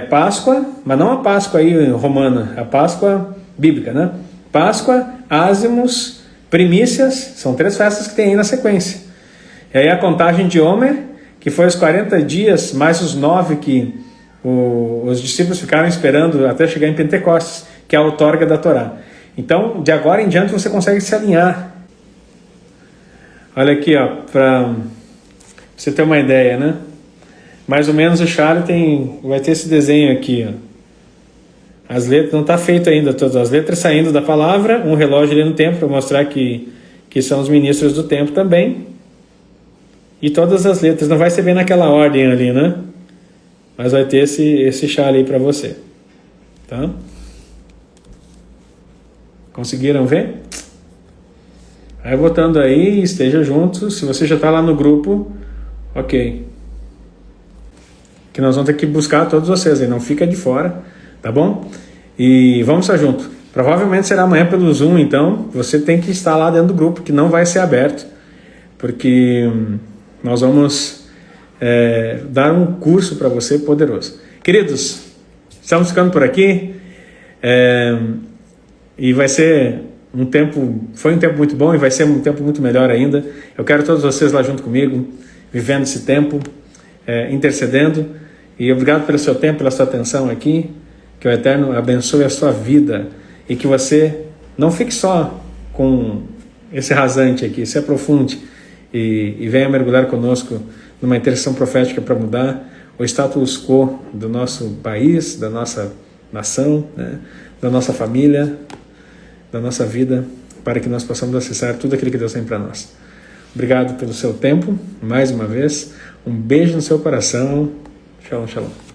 Páscoa, mas não a Páscoa aí romana, a Páscoa bíblica, né? Páscoa, Ázimos, Primícias, são 3 festas que tem aí na sequência. E aí a contagem de Omer, que foi os 40 dias, mais os 9 que os discípulos ficaram esperando até chegar em Pentecostes, que é a outorga da Torá. Então, de agora em diante, você consegue se alinhar. Olha aqui, ó, para você ter uma ideia, né? Mais ou menos o Charlie vai ter esse desenho aqui, ó. As letras, não está feito ainda, todas as letras saindo da palavra, um relógio ali no tempo para mostrar que são os ministros do tempo também. E todas as letras, não vai ser bem naquela ordem ali, né? Mas vai ter esse Charlie aí para você. Tá? Conseguiram ver? Aí botando aí, esteja junto. Se você já está lá no grupo, ok. Que nós vamos ter que buscar todos vocês aí, não fica de fora, tá bom? E vamos estar junto. Provavelmente será amanhã pelo Zoom, então você tem que estar lá dentro do grupo, que não vai ser aberto, porque nós vamos dar um curso para você poderoso. Queridos, estamos ficando por aqui, e vai ser foi um tempo muito bom e vai ser um tempo muito melhor ainda. Eu quero todos vocês lá junto comigo, vivendo esse tempo, intercedendo. E obrigado pelo seu tempo, pela sua atenção aqui. Que o Eterno abençoe a sua vida e que você não fique só com esse rasante aqui, se aprofunde e venha mergulhar conosco numa intercessão profética para mudar o status quo do nosso país, da nossa nação, né, da nossa família, da nossa vida, para que nós possamos acessar tudo aquilo que Deus tem para nós. Obrigado pelo seu tempo, mais uma vez. Um beijo no seu coração. Shalom, shalom.